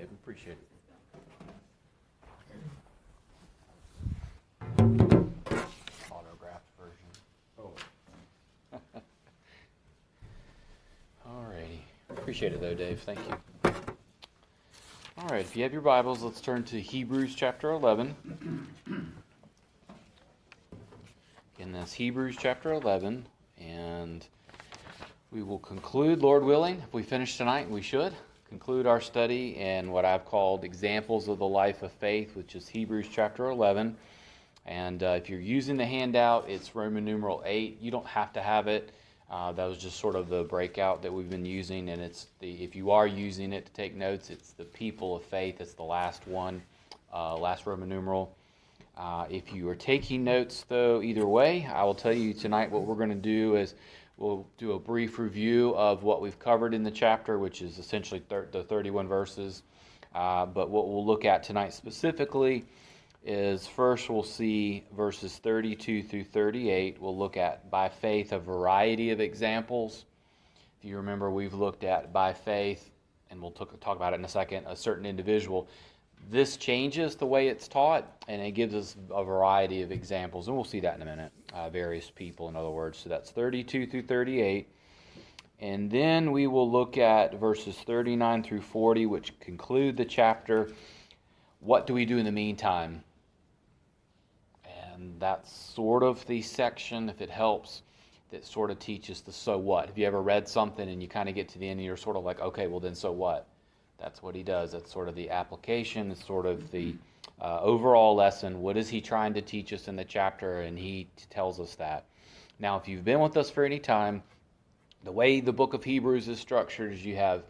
Dave. Appreciate it. Autographed version. Oh. Alrighty. Appreciate it though, Dave. Thank you. Alright, if you have your Bibles, let's turn to Hebrews chapter 11. Again, that's Hebrews chapter 11. And we will conclude, Lord willing, if we finish tonight, we should conclude our study in what I've called Examples of the Life of Faith, which is Hebrews chapter 11. And if you're using the handout, it's Roman numeral 8. You don't have to have it. That was just sort of the breakout that we've been using. And it's if you are using it to take notes, it's the people of faith. It's the last one, last Roman numeral. If you are taking notes, though, either way, I will tell you tonight what we're going to do is we'll do a brief review of what we've covered in the chapter, which is essentially the 31 verses. But what we'll look at tonight specifically is first we'll see verses 32 through 38. We'll look at, by faith, a variety of examples. If you remember, we've looked at, by faith, and we'll talk about it in a second, a certain individual. This changes the way it's taught, and it gives us a variety of examples, and we'll see that in a minute. Various people, in other words. So that's 32 through 38. And then we will look at verses 39 through 40, which conclude the chapter. What do we do in the meantime? And that's sort of the section, if it helps, that sort of teaches the so what. Have you ever read something and you kind of get to the end and you're sort of like, okay, well then so what? That's what he does. That's sort of the application. It's sort of the overall lesson. What is he trying to teach us in the chapter? And he tells us that. Now, if you've been with us for any time, the way the book of Hebrews is structured is you have,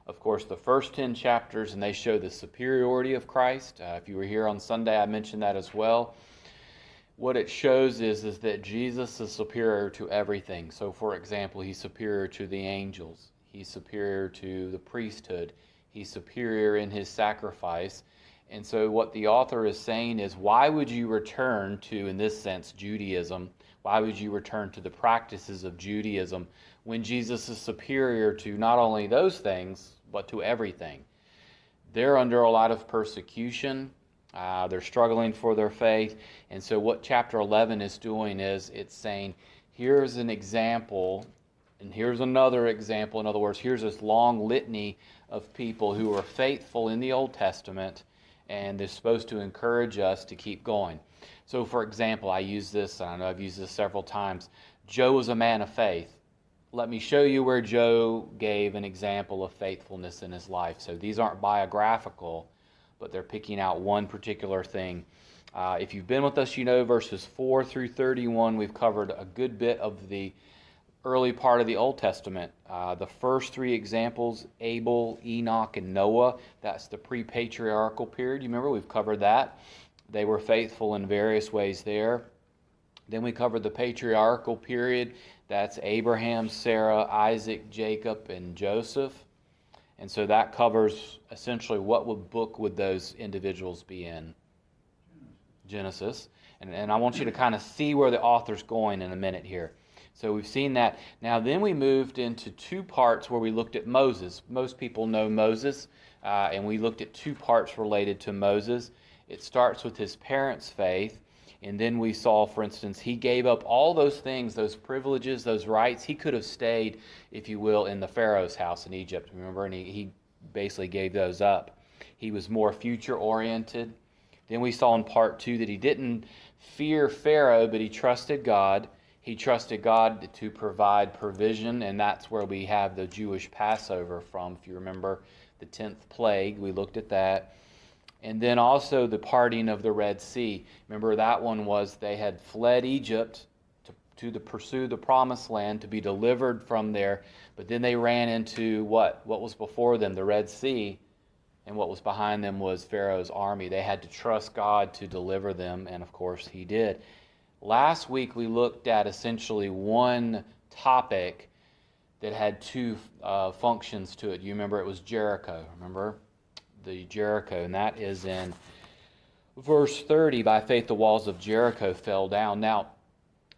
of course, the first 10 chapters, and they show the superiority of Christ. If you were here on Sunday, I mentioned that as well. What it shows is that Jesus is superior to everything. So, for example, he's superior to the angels. He's superior to the priesthood. He's superior in his sacrifice. And so what the author is saying is, why would you return to, in this sense, Judaism? Why would you return to the practices of Judaism when Jesus is superior to not only those things, but to everything? They're under a lot of persecution. They're struggling for their faith. And so what chapter 11 is doing is it's saying, here's an example, and here's another example. In other words, here's this long litany of people who are faithful in the Old Testament, and they're supposed to encourage us to keep going. So, for example, I use this, and I know I've used this several times. Joe was a man of faith. Let me show you where Joe gave an example of faithfulness in his life. So these aren't biographical, but they're picking out one particular thing. If you've been with us, you know verses 4 through 31, we've covered a good bit of the early part of the Old Testament. The first three examples, Abel, Enoch, and Noah, that's the pre-patriarchal period. You remember we've covered that. They were faithful in various ways there. Then we covered the patriarchal period. That's Abraham, Sarah, Isaac, Jacob, and Joseph. And so that covers essentially what book would those individuals be in? Genesis. And I want you to kind of see where the author's going in a minute here. So we've seen that. Now then we moved into two parts where we looked at Moses. Most people know Moses, and we looked at two parts related to Moses. It starts with his parents' faith, and then we saw, for instance, he gave up all those things, those privileges, those rights. He could have stayed, if you will, in the Pharaoh's house in Egypt, remember? And he basically gave those up. He was more future-oriented. Then we saw in part 2 that he didn't fear Pharaoh, but he trusted God. He trusted God to provide provision, and that's where we have the Jewish Passover from. If you remember the 10th plague, we looked at that. And then also the parting of the Red Sea. Remember that one was they had fled Egypt to pursue the promised land, to be delivered from there. But then they ran into what? What was before them? The Red Sea. And what was behind them was Pharaoh's army. They had to trust God to deliver them, and of course he did. Last week we looked at essentially one topic that had two functions to it. You remember it was Jericho, remember? The Jericho, and that is in verse 30. By faith the walls of Jericho fell down. Now,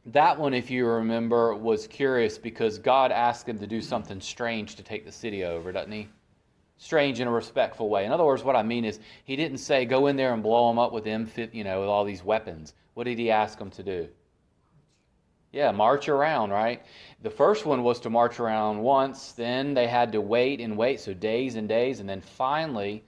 that one, if you remember, was curious because God asked him to do something strange to take the city over, doesn't he? Strange in a respectful way. In other words, what I mean is he didn't say go in there and blow them up with M50, with all these weapons. What did he ask them to do? Yeah, march around, right? The first one was to march around once, then they had to wait and wait, so days and days, and then finally,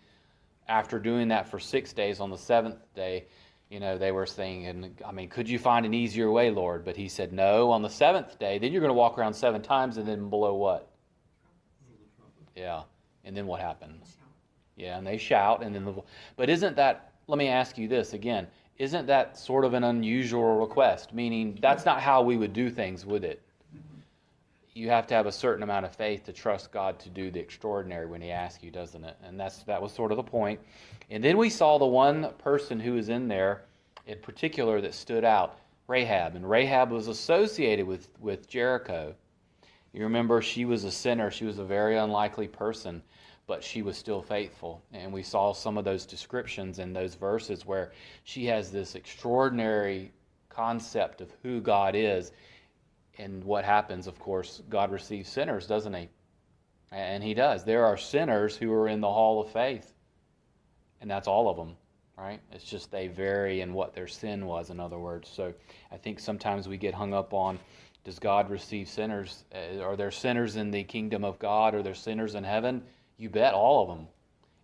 after doing that for 6 days, on the seventh day, they were saying, could you find an easier way, Lord? But he said, no, on the seventh day, then you're going to walk around 7 times and then blow what? Yeah, and then what happens? Yeah, and they shout, and then but isn't that, let me ask you this again, isn't that sort of an unusual request? Meaning, that's not how we would do things, would it? You have to have a certain amount of faith to trust God to do the extraordinary when he asks you, doesn't it? And that was sort of the point. And then we saw the one person who was in there in particular that stood out, Rahab. And Rahab was associated with Jericho. You remember, she was a sinner. She was a very unlikely person, but she was still faithful. And we saw some of those descriptions in those verses where she has this extraordinary concept of who God is. And what happens, of course, God receives sinners, doesn't he? And he does. There are sinners who are in the hall of faith. And that's all of them, right? It's just they vary in what their sin was, in other words. So I think sometimes we get hung up on, does God receive sinners? Are there sinners in the kingdom of God? Are there sinners in heaven? You bet, all of them.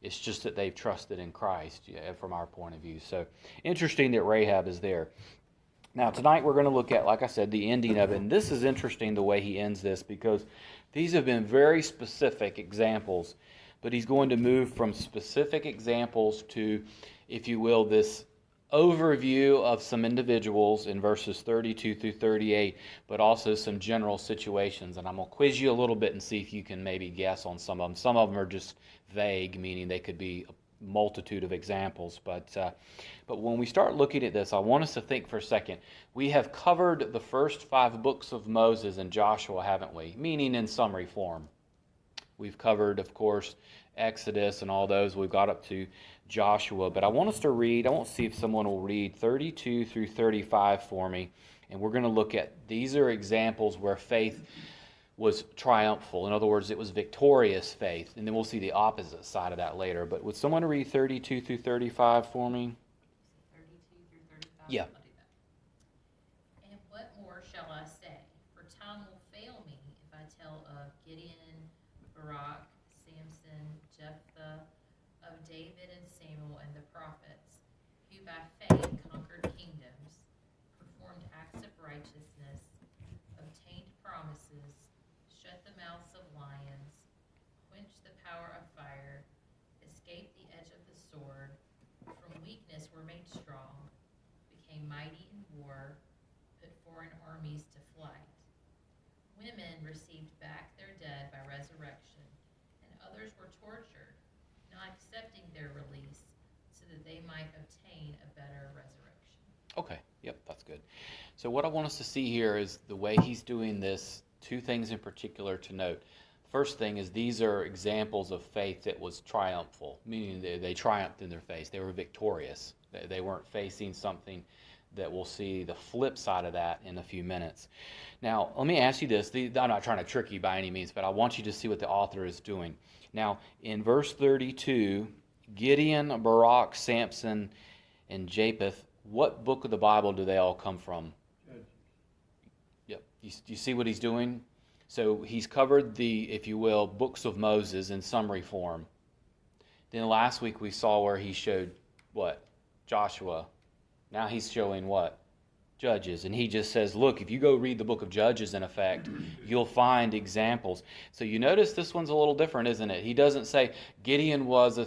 It's just that they've trusted in Christ, from our point of view. So interesting that Rahab is there. Now, tonight we're going to look at, like I said, the ending of it. And this is interesting the way he ends this, because these have been very specific examples. But he's going to move from specific examples to, if you will, this overview of some individuals in verses 32 through 38, but also some general situations. And I'm going to quiz you a little bit and see if you can maybe guess on some of them. Some of them are just vague, meaning they could be a multitude of examples. But when we start looking at this, I want us to think for a second. We have covered the first 5 books of Moses and Joshua, haven't we? Meaning in summary form. We've covered, of course, Exodus and all those. We've got up to Joshua. But I want us to read, I want to see if someone will read 32 through 35 for me. And we're going to look at, these are examples where faith was triumphal. In other words, it was victorious faith. And then we'll see the opposite side of that later. But would someone read 32 through 35 for me? 32 through 35? Yeah. I'll do that. And what more shall I say? For time will fail me if I tell of Gideon, Barak, Samson, Jephthah, of David and Samuel and the prophets, who by faith conquered kingdoms, performed acts of righteousness, obtained promises, shut the mouths of lions, quenched the power of fire, escaped the edge of the sword, from weakness were made strong, became mighty in war, put foreign armies to flight. Women received back their dead by resurrection, and others were tortured, not accepting their release, so that they might obtain a better resurrection. Okay, yep, that's good. So what I want us to see here is the way he's doing this, 2 things in particular to note. First thing is these are examples of faith that was triumphal, meaning they triumphed in their faith. They were victorious. They weren't facing something that we'll see the flip side of that in a few minutes. Now, let me ask you this. I'm not trying to trick you by any means, but I want you to see what the author is doing. Now, in verse 32, Gideon, Barak, Samson, and Japheth, what book of the Bible do they all come from? Judges. Yep. You see what he's doing? So he's covered the, if you will, books of Moses in summary form. Then last week we saw where he showed what? Joshua. Now he's showing what? Judges. And he just says, look, if you go read the book of Judges, in effect, you'll find examples. So you notice this one's a little different, isn't it? He doesn't say Gideon was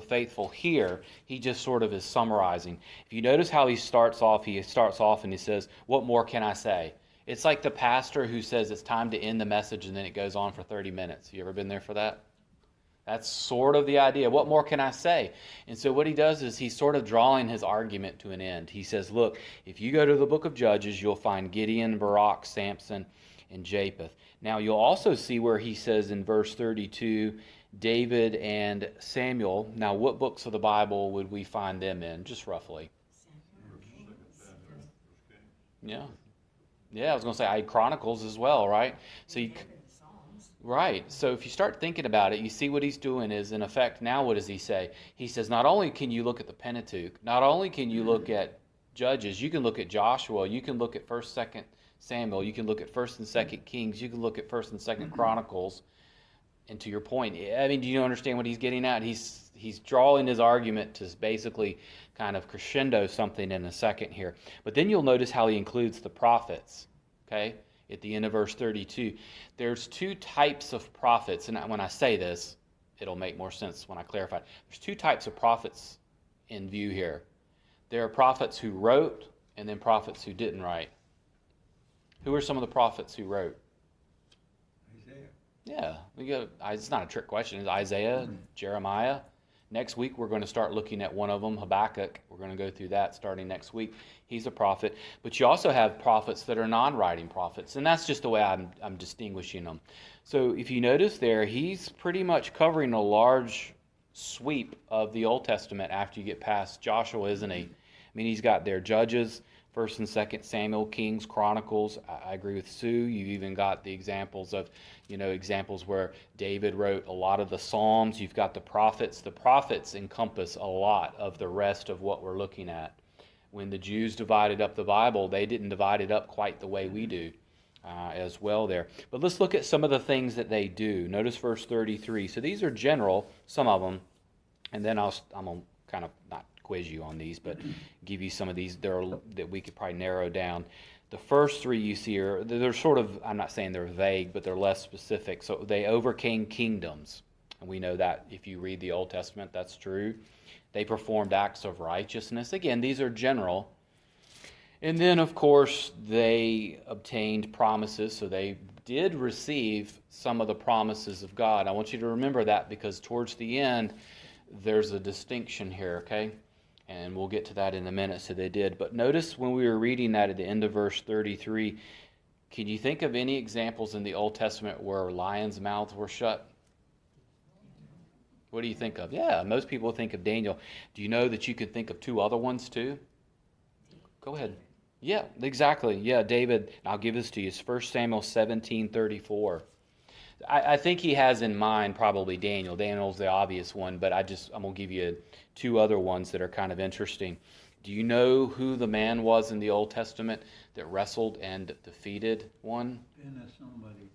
faithful here. He just sort of is summarizing. If you notice how he starts off and he says, what more can I say? It's like the pastor who says it's time to end the message and then it goes on for 30 minutes. You ever been there for that? That's sort of the idea. What more can I say? And so what he does is he's sort of drawing his argument to an end. He says, look, if you go to the book of Judges, you'll find Gideon, Barak, Samson, and Japheth. Now you'll also see where he says in verse 32, David and Samuel. Now what books of the Bible would we find them in, just roughly? Yeah. Yeah, I was going to say Chronicles as well, right? So you... Right. So if you start thinking about it, you see what he's doing is, in effect, now what does he say? He says, not only can you look at the Pentateuch, not only can you look at Judges, you can look at Joshua, you can look at 1st, 2nd Samuel, you can look at 1st and 2nd Kings, you can look at 1st and 2nd Chronicles. And to your point, I mean, do you understand what he's getting at? He's drawing his argument to basically kind of crescendo something in a second here. But then you'll notice how he includes the prophets, okay? At the end of verse 32. There's two types of prophets, and when I say this, it'll make more sense when I clarify it. There's two types of prophets in view here. There are prophets who wrote, and then prophets who didn't write. Who are some of the prophets who wrote? Yeah, it's not a trick question. It's Isaiah, Jeremiah. Next week, we're going to start looking at one of them, Habakkuk. We're going to go through that starting next week. He's a prophet. But you also have prophets that are non-writing prophets, and that's just the way I'm distinguishing them. So if you notice there, he's pretty much covering a large sweep of the Old Testament after you get past Joshua, isn't he? I mean, he's got their Judges, 1st and 2nd Samuel, Kings, Chronicles. I agree with Sue. You've even got the examples of, examples where David wrote a lot of the Psalms. You've got the prophets. The prophets encompass a lot of the rest of what we're looking at. When the Jews divided up the Bible, they didn't divide it up quite the way we do as well there. But let's look at some of the things that they do. Notice verse 33. So these are general, some of them, and then I'm going to kind of not quiz you on these, but give you some of these that we could probably narrow down. The first three you see are, they're sort of, I'm not saying they're vague, but they're less specific. So they overcame kingdoms. And we know that if you read the Old Testament, that's true. They performed acts of righteousness. Again, these are general. And then, of course, they obtained promises. So they did receive some of the promises of God. I want you to remember that because towards the end, there's a distinction here, okay? And we'll get to that in a minute. So they did. But notice when we were reading that at the end of verse 33, can you think of any examples in the Old Testament where lions' mouths were shut? What do you think of? Yeah, most people think of Daniel. Do you know that you could think of two other ones too? Go ahead. Yeah, exactly. Yeah, David, I'll give this to you. It's 1 Samuel 17:34. I think he has in mind probably Daniel. Daniel's the obvious one, but I'm going to give you two other ones that are kind of interesting. Do you know who the man was in the Old Testament that wrestled and defeated one? Somebody.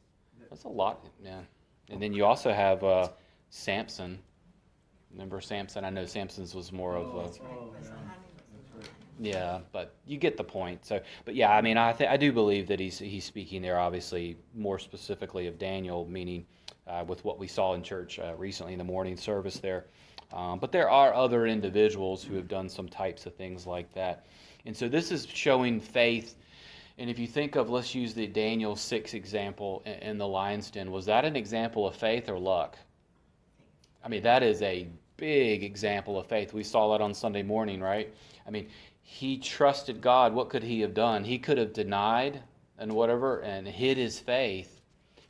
That's a lot, yeah. And then you also have Samson. Remember Samson? I know Samson's was more of yeah, but you get the point. So, but yeah, I mean, I do believe that he's speaking there, obviously more specifically of Daniel, meaning with what we saw in church recently in the morning service there. But there are other individuals who have done some types of things like that, and so this is showing faith. And if you think of, let's use the Daniel 6 example in the lion's den, was that an example of faith or luck? I mean, that is a big example of faith. We saw that on Sunday morning, right? I mean, he trusted God. What could he have done? He could have denied and whatever and hid his faith.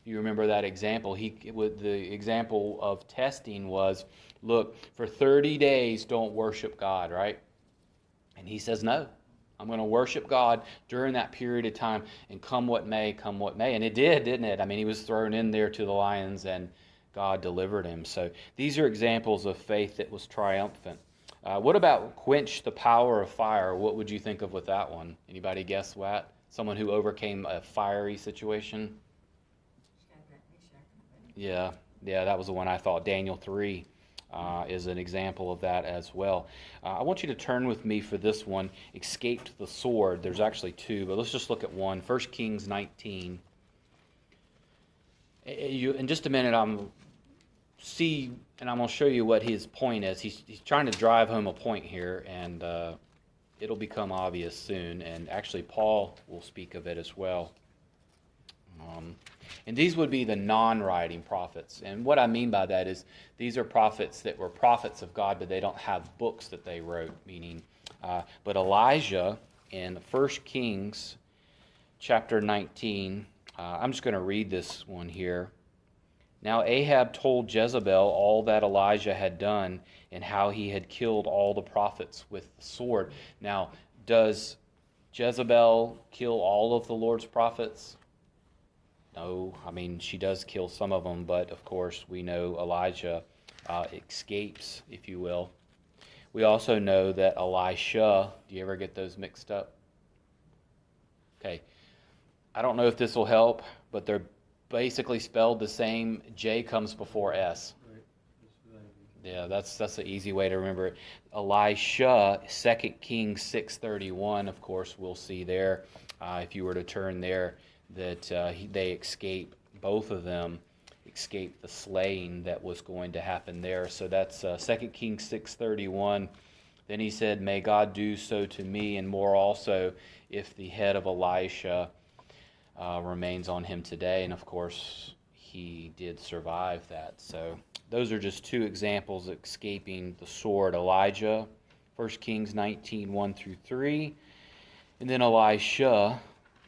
You remember that example. The example of testing was, look, for 30 days don't worship God, right? And he says, no, I'm going to worship God during that period of time, and come what may, come what may. And it did, didn't it? I mean, he was thrown in there to the lions, and God delivered him. So these are examples of faith that was triumphant. What about quench the power of fire? What would you think of with that one? Anybody guess what? Someone who overcame a fiery situation? Yeah, that was the one I thought. Daniel 3 is an example of that as well. I want you to turn with me for this one, escaped the sword. There's actually two, but let's just look at one. 1 Kings 19. In just a minute, I'm going to show you what his point is. He's trying to drive home a point here, and it'll become obvious soon. And actually, Paul will speak of it as well. And these would be the non-writing prophets. And what I mean by that is these are prophets that were prophets of God, but they don't have books that they wrote, meaning. But Elijah in 1 Kings chapter 19, I'm just going to read this one here. Now Ahab told Jezebel all that Elijah had done and how he had killed all the prophets with the sword. Now, does Jezebel kill all of the Lord's prophets? No, I mean, she does kill some of them, but of course we know Elijah escapes, if you will. We also know that Elisha, do you ever get those mixed up? Okay, I don't know if this will help, but they're basically spelled the same. J comes before S. Right. Yeah, that's an easy way to remember it. Elisha, 2 Kings 6:31, of course, we'll see there, if you were to turn there, that they escape, both of them escape the slaying that was going to happen there. So that's 2 Kings 6:31. Then he said, "May God do so to me, and more also, if the head of Elisha remains on him today." And of course, he did survive that. So those are just two examples of escaping the sword. Elijah, 1 Kings 19, 1 through 3. And then Elisha,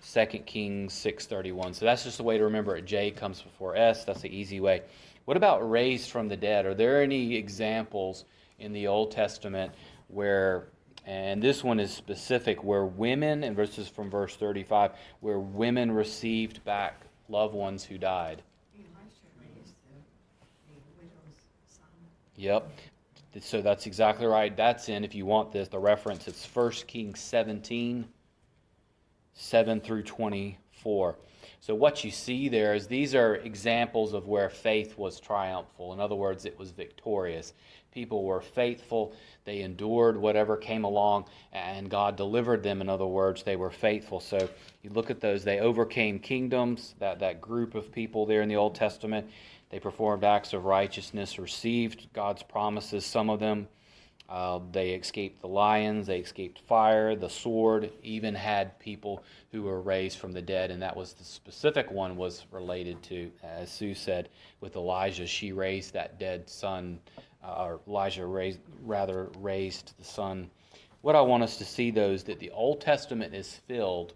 2 Kings 6:31. So that's just the way to remember it. J comes before S. That's the easy way. What about raised from the dead? Are there any examples in the Old Testament where, and this one is specific, where women, and this is from verse 35, where women received back loved ones who died? Elisha raised the widow's son. Yep. So that's exactly right. That's in, if you want this, the reference, it's 1 Kings 17, 7 through 24. So what you see there is these are examples of where faith was triumphal. In other words, it was victorious. People were faithful. They endured whatever came along, and God delivered them. In other words, they were faithful. So you look at those. They overcame kingdoms, that group of people there in the Old Testament. They performed acts of righteousness, received God's promises, some of them. They escaped the lions, they escaped fire, the sword, even had people who were raised from the dead, and that was the specific one was related to, as Sue said, with Elijah. She raised that dead son, or Elijah raised the son. What I want us to see, though, is that the Old Testament is filled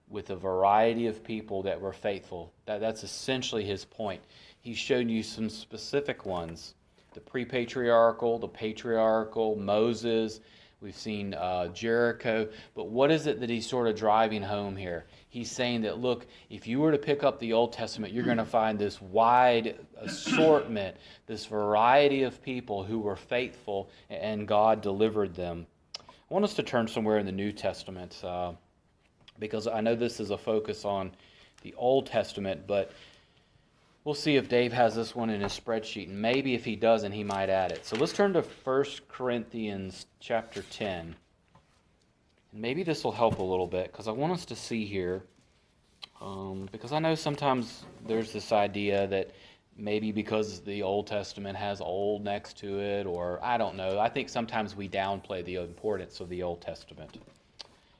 with a variety of people that were faithful. That's essentially his point. He's shown you some specific ones. The pre-patriarchal, the patriarchal, Moses, we've seen Jericho. But what is it that he's sort of driving home here? He's saying that, look, if you were to pick up the Old Testament, you're going to find this wide assortment, this variety of people who were faithful, and God delivered them. I want us to turn somewhere in the New Testament, because I know this is a focus on the Old Testament, but we'll see if Dave has this one in his spreadsheet, and maybe if he doesn't, he might add it. So let's turn to 1 Corinthians chapter 10. And maybe this will help a little bit, because I want us to see here, because I know sometimes there's this idea that maybe because the Old Testament has old next to it, or I don't know. I think sometimes we downplay the importance of the Old Testament.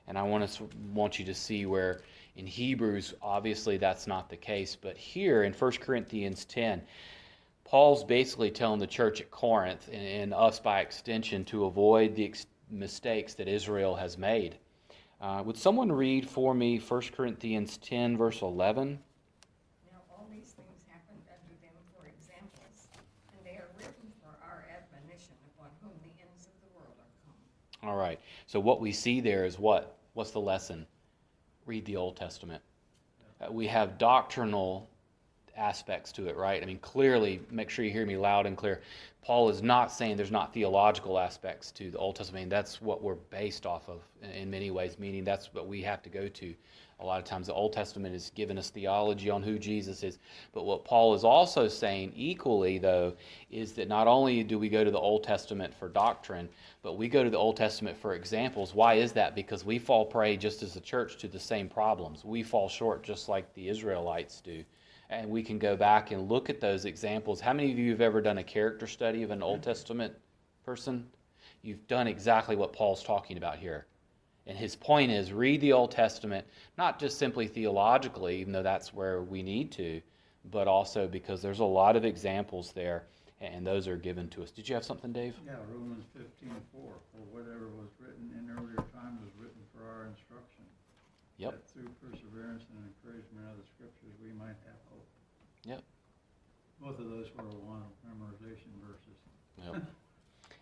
And I want you to see where in Hebrews, obviously that's not the case. But here in 1 Corinthians 10, Paul's basically telling the church at Corinth, and us by extension, to avoid the mistakes that Israel has made. Would someone read for me 1 Corinthians 10, verse 11? Now all these things happened unto them for examples, and they are written for our admonition, upon whom the ends of the world are come. All right. So what we see there is what? What's the lesson? Read the Old Testament. We have doctrinal aspects to it, right? I mean, clearly, make sure you hear me loud and clear. Paul is not saying there's not theological aspects to the Old Testament. I mean, that's what we're based off of in many ways, meaning that's what we have to go to. A lot of times the Old Testament has given us theology on who Jesus is. But what Paul is also saying equally, though, is that not only do we go to the Old Testament for doctrine, but we go to the Old Testament for examples. Why is that? Because we fall prey, just as the church, to the same problems. We fall short just like the Israelites do. And we can go back and look at those examples. How many of you have ever done a character study of an Old Testament person? You've done exactly what Paul's talking about here. And his point is, read the Old Testament, not just simply theologically, even though that's where we need to, but also because there's a lot of examples there, and those are given to us. Did you have something, Dave? Yeah, Romans 15:4, for whatever was written in earlier times was written for our instruction. Yep. That through perseverance and encouragement of the scriptures we might have hope. Yep. Both of those were one memorization verses. Yep.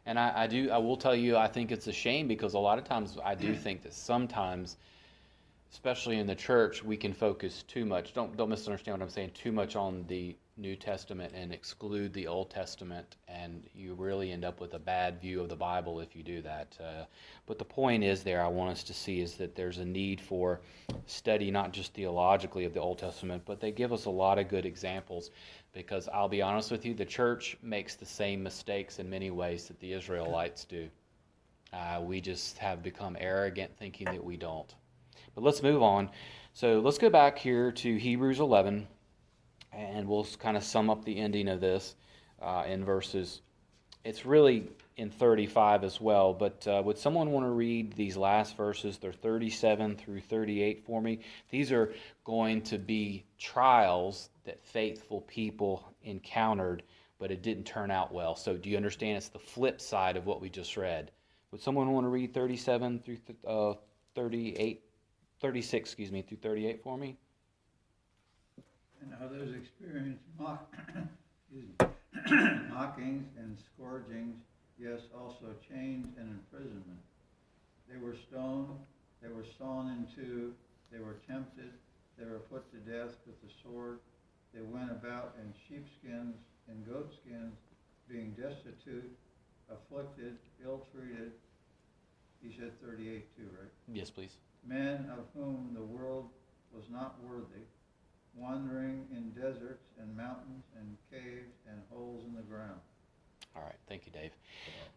And I will tell you, I think it's a shame because a lot of times I do think that sometimes especially in the church, we can focus too much. Don't misunderstand what I'm saying. Too much on the New Testament and exclude the Old Testament, and you really end up with a bad view of the Bible if you do that. But the point is there, I want us to see, is that there's a need for study, not just theologically of the Old Testament, but they give us a lot of good examples, because I'll be honest with you, the church makes the same mistakes in many ways that the Israelites do. We just have become arrogant thinking that we don't. But let's move on. So let's go back here to Hebrews 11, and we'll kind of sum up the ending of this in verses. It's really in 35 as well, but would someone want to read these last verses? They're 37 through 38 for me. These are going to be trials that faithful people encountered, but it didn't turn out well. So do you understand? It's the flip side of what we just read. Would someone want to read 37 through 36 through 38 for me? And others experienced mockings and scourgings, yes, also chains and imprisonment. They were stoned, they were sawn in two, they were tempted, they were put to death with the sword. They went about in sheepskins and goatskins, being destitute, afflicted, ill-treated. He said 38 too, right? Yes, please. Men of whom the world was not worthy, wandering in deserts and mountains and caves and holes in the ground. All right, thank you, Dave.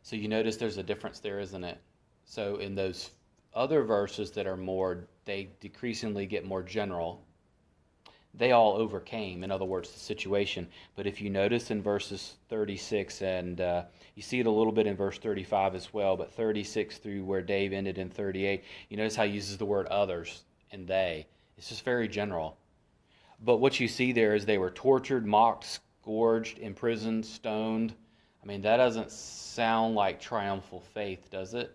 So you notice there's a difference there, isn't it? So in those other verses that are more, they decreasingly get more general, they all overcame, in other words, the situation. But if you notice in verses 36, and you see it a little bit in verse 35 as well, but 36 through where Dave ended in 38, you notice how he uses the word others and they. It's just very general. But what you see there is they were tortured, mocked, scourged, imprisoned, stoned. I mean, that doesn't sound like triumphal faith, does it?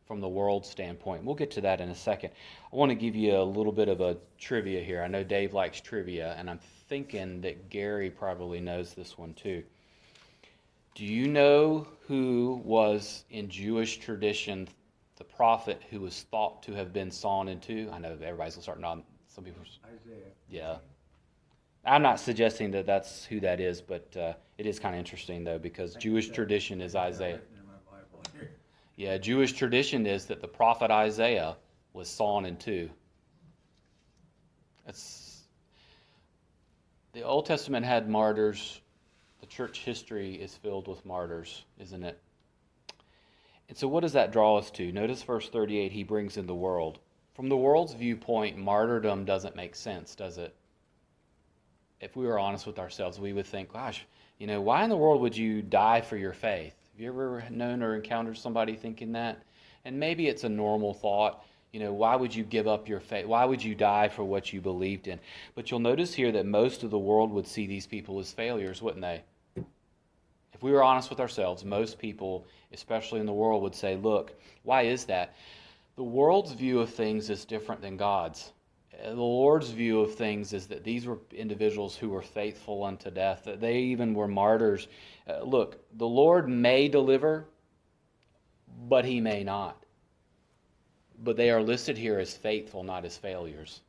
From the world standpoint. We'll get to that in a second. I want to give you a little bit of a trivia here. I know Dave likes trivia, and I'm thinking that Gary probably knows this one too. Do you know who was in Jewish tradition the prophet who was thought to have been sawn in two? I know everybody's starting on. Some people. Isaiah. Yeah. I'm not suggesting that that's who that is, but it is kind of interesting though, because Jewish tradition is Isaiah. In my Bible here. Yeah, Jewish tradition is that the prophet Isaiah was sawn in two. The Old Testament had martyrs. The church history is filled with martyrs, isn't it? And so what does that draw us to? Notice verse 38, he brings in the world. From the world's viewpoint, martyrdom doesn't make sense, does it? If we were honest with ourselves, we would think, gosh, why in the world would you die for your faith? Have you ever known or encountered somebody thinking that? And maybe it's a normal thought. Why would you give up your faith? Why would you die for what you believed in? But you'll notice here that most of the world would see these people as failures, wouldn't they? If we were honest with ourselves, most people, especially in the world, would say, look, why is that? The world's view of things is different than God's. The Lord's view of things is that these were individuals who were faithful unto death, that they even were martyrs. Look, the Lord may deliver, but he may not. But they are listed here as faithful, not as failures.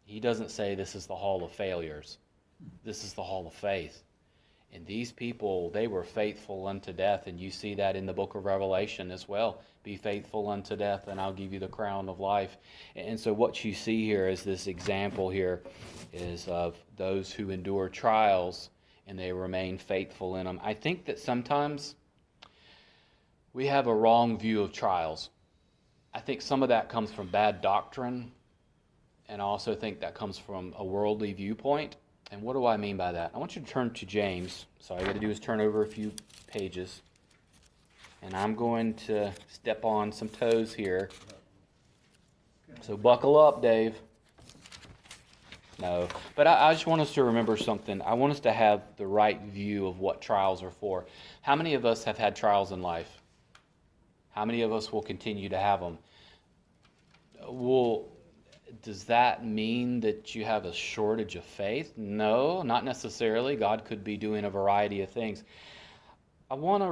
He doesn't say this is the hall of failures. This is the hall of faith. And these people, they were faithful unto death, and you see that in the book of Revelation as well. Be faithful unto death, and I'll give you the crown of life. And so what you see here is this example here is of those who endure trials, and they remain faithful in them. I think that sometimes we have a wrong view of trials. I think some of that comes from bad doctrine, and I also think that comes from a worldly viewpoint. And what do I mean by that? I want you to turn to James. So all you got to do is turn over a few pages. And I'm going to step on some toes here. So buckle up, Dave. No. But I just want us to remember something. I want us to have the right view of what trials are for. How many of us have had trials in life? How many of us will continue to have them? Does that mean that you have a shortage of faith? No, not necessarily. God could be doing a variety of things. I want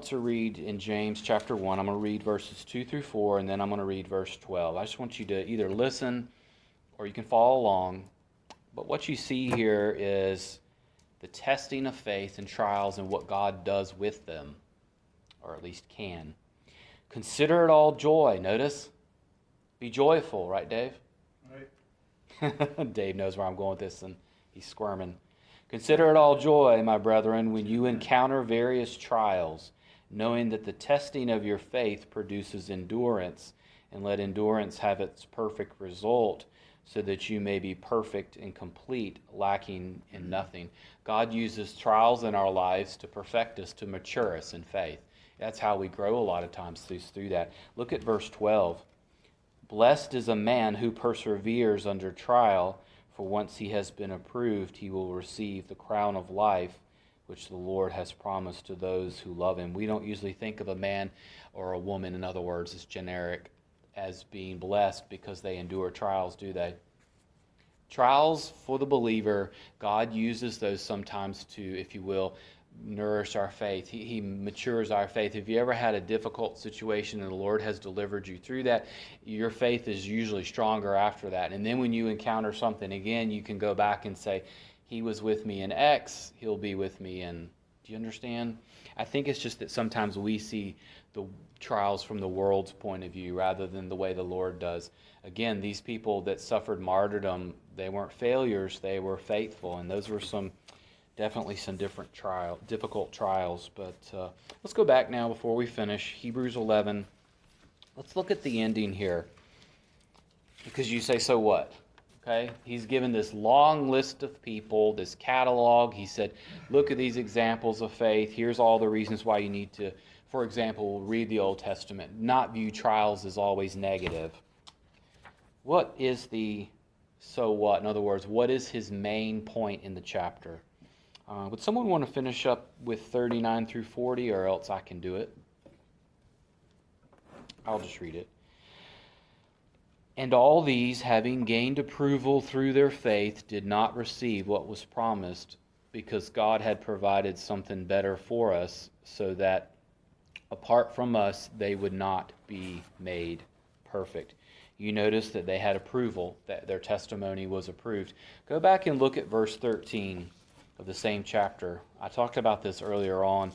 to read in James chapter 1. I'm going to read verses 2 through 4, and then I'm going to read verse 12. I just want you to either listen or you can follow along. But what you see here is the testing of faith and trials and what God does with them, or at least can. Consider it all joy. Notice? Be joyful, right, Dave? Right. Dave knows where I'm going with this, and he's squirming. Consider it all joy, my brethren, when you encounter various trials, knowing that the testing of your faith produces endurance, and let endurance have its perfect result, so that you may be perfect and complete, lacking in nothing. God uses trials in our lives to perfect us, to mature us in faith. That's how we grow a lot of times through that. Look at verse 12. Blessed is a man who perseveres under trial, for once he has been approved, he will receive the crown of life, which the Lord has promised to those who love him. We don't usually think of a man or a woman, in other words, as generic, as being blessed because they endure trials, do they? Trials for the believer, God uses those sometimes to, if you will, nourish our faith. He matures our faith. If you ever had a difficult situation and the Lord has delivered you through that, your faith is usually stronger after that. And then when you encounter something again, you can go back and say, He was with me in X, He'll be with me in... Do you understand? I think it's just that sometimes we see the trials from the world's point of view rather than the way the Lord does. Again, these people that suffered martyrdom, they weren't failures, they were faithful, and those were definitely some difficult trials. But let's go back now before we finish. Hebrews 11. Let's look at the ending here. Because you say, so what? Okay? He's given this long list of people, this catalog. He said, look at these examples of faith. Here's all the reasons why you need to, for example, read the Old Testament. Not view trials as always negative. What is the so what? In other words, what is his main point in the chapter? Would someone want to finish up with 39 through 40, or else I can do it? I'll just read it. And all these, having gained approval through their faith, did not receive what was promised, because God had provided something better for us, so that apart from us, they would not be made perfect. You notice that they had approval, that their testimony was approved. Go back and look at verse 13 of the same chapter. I talked about this earlier on.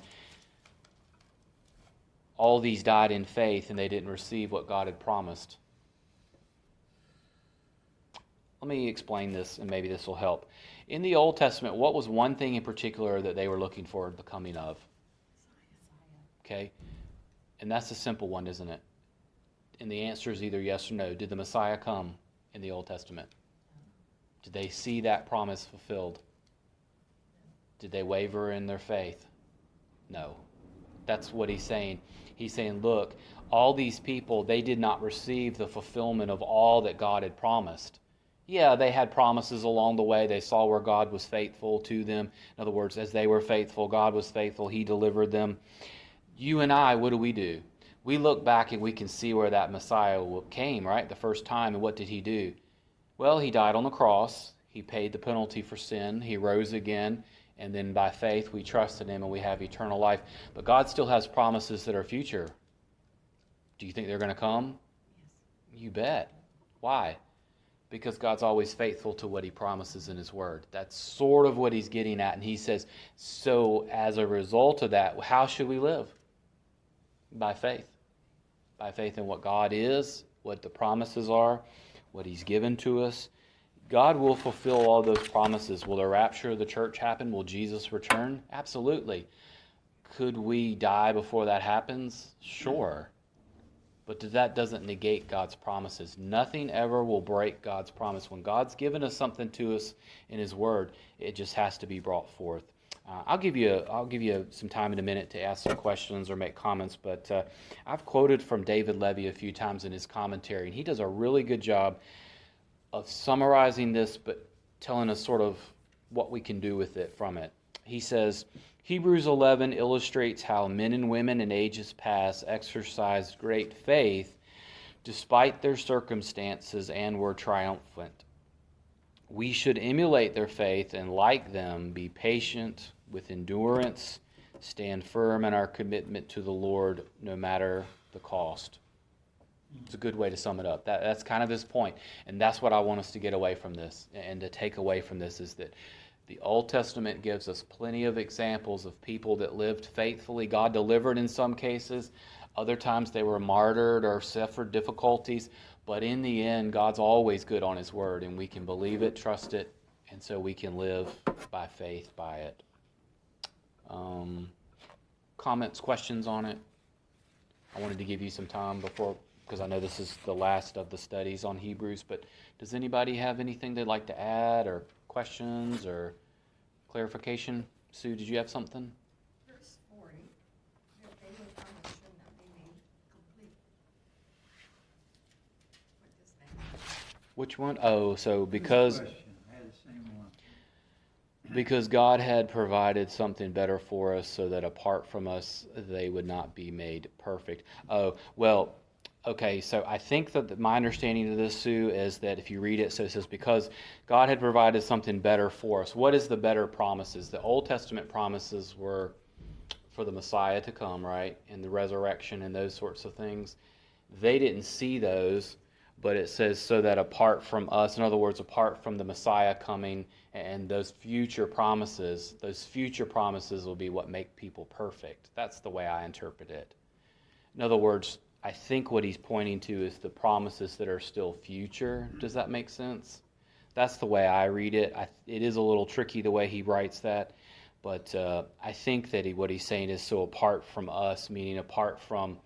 All these died in faith, and they didn't receive what God had promised. Let me explain this, and maybe this will help. In the Old Testament, what was one thing in particular that they were looking for the coming of? Okay? And that's a simple one, isn't it? And the answer is either yes or no. Did the Messiah come in the Old Testament? Did they see that promise fulfilled? Did they waver in their faith? No. That's what he's saying. He's saying, look, all these people, they did not receive the fulfillment of all that God had promised. Yeah, they had promises along the way. They saw where God was faithful to them. In other words, as they were faithful, God was faithful. He delivered them. You and I, what do? We look back and we can see where that Messiah came, right? The first time. And what did he do? Well, he died on the cross. He paid the penalty for sin. He rose again. And then by faith, we trust in him and we have eternal life. But God still has promises that are future. Do you think they're going to come? Yes. You bet. Why? Because God's always faithful to what he promises in his word. That's sort of what he's getting at. And he says, so as a result of that, how should we live? By faith. By faith in what God is, what the promises are, what he's given to us. God will fulfill all those promises. Will the rapture of the church happen? Will Jesus return? Absolutely. Could we die before that happens? Sure. But that doesn't negate God's promises. Nothing ever will break God's promise. When God's given us something to us in his word, it just has to be brought forth. I'll give you some time in a minute to ask some questions or make comments, but I've quoted from David Levy a few times in his commentary, and he does a really good job of summarizing this, but telling us sort of what we can do with it from it. He says, Hebrews 11 illustrates how men and women in ages past exercised great faith despite their circumstances and were triumphant. We should emulate their faith and, like them, be patient with endurance, stand firm in our commitment to the Lord no matter the cost. It's a good way to sum it up. That's kind of his point. And that's what I want us to get away from this and to take away from this is that the Old Testament gives us plenty of examples of people that lived faithfully. God delivered in some cases. Other times they were martyred or suffered difficulties. But in the end, God's always good on his word, and we can believe it, trust it, and so we can live by faith by it. Comments, questions on it? I wanted to give you some time before, because I know this is the last of the studies on Hebrews, but does anybody have anything they'd like to add or questions or clarification? Sue, did you have something? Verse 40, that they were promised should not be made complete. What does that mean? Which one? Oh, so because Good question. I had the same one. because God had provided something better for us so that apart from us they would not be made perfect. Oh, well, okay, so I think that my understanding of this, Sue, is that if you read it, so it says, because God had provided something better for us. What is the better promises? The Old Testament promises were for the Messiah to come, right? And the resurrection and those sorts of things. They didn't see those, but it says so that apart from us, in other words, apart from the Messiah coming and those future promises will be what make people perfect. That's the way I interpret it. In other words, I think what he's pointing to is the promises that are still future. Does that make sense? That's the way I read it. It is a little tricky the way he writes that, but I think that what he's saying is so apart from us, meaning apart from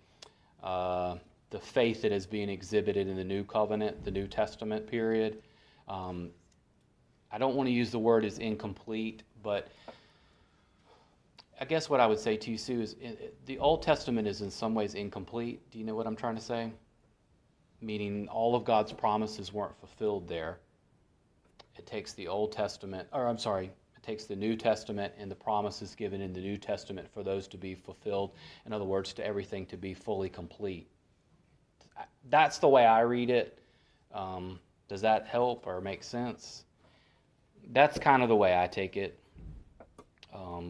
the faith that is being exhibited in the New Covenant, the New Testament period. I don't want to use the word as incomplete, but I guess what I would say to you, Sue, is the Old Testament is in some ways incomplete. Do you know what I'm trying to say? Meaning all of God's promises weren't fulfilled there. It takes the Old Testament, it takes the New Testament and the promises given in the New Testament for those to be fulfilled. In other words, to everything to be fully complete. That's the way I read it. Does that help or make sense? That's kind of the way I take it.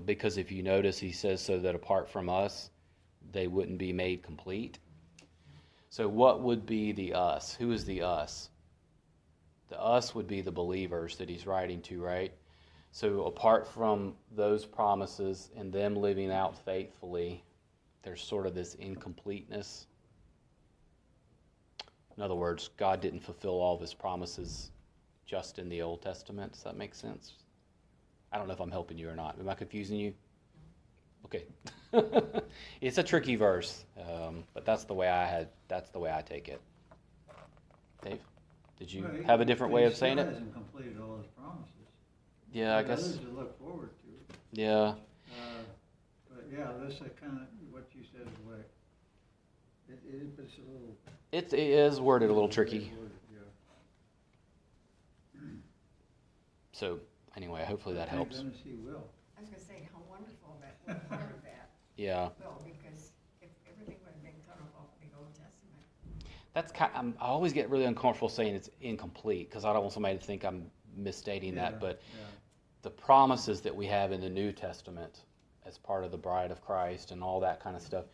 Because if you notice, he says so that apart from us, they wouldn't be made complete. So what would be the us? Who is the us? The us would be the believers that he's writing to, right? So apart from those promises and them living out faithfully, there's sort of this incompleteness. In other words, God didn't fulfill all of his promises just in the Old Testament. Does that make sense? I don't know if I'm helping you or not. Am I confusing you? Okay. It's a tricky verse, but that's the way I take it. Dave, did you have a different way of saying it? He hasn't completed all his promises. Yeah, I There's guess. others to look forward to. Yeah. But yeah, this is kind of what you said is what it's a little. It is worded a little tricky. Yeah. So anyway, hopefully that helps. Thank goodness he will. I was gonna say how wonderful that we're part of that. Yeah. Well, because if everything would have been cut off the Old Testament. That's I always get really uncomfortable saying it's incomplete because I don't want somebody to think I'm misstating that. But the promises that we have in the New Testament as part of the bride of Christ and all that kind of stuff.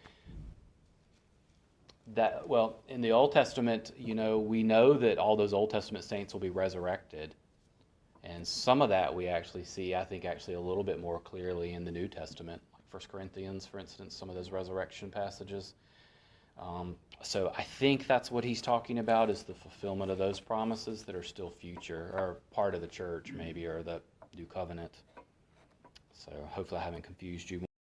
In the Old Testament, we know that all those Old Testament saints will be resurrected. And some of that we actually see, I think, actually a little bit more clearly in the New Testament. Like 1 Corinthians, for instance, some of those resurrection passages. So I think that's what he's talking about is the fulfillment of those promises that are still future, or part of the church maybe, or the New Covenant. So hopefully I haven't confused you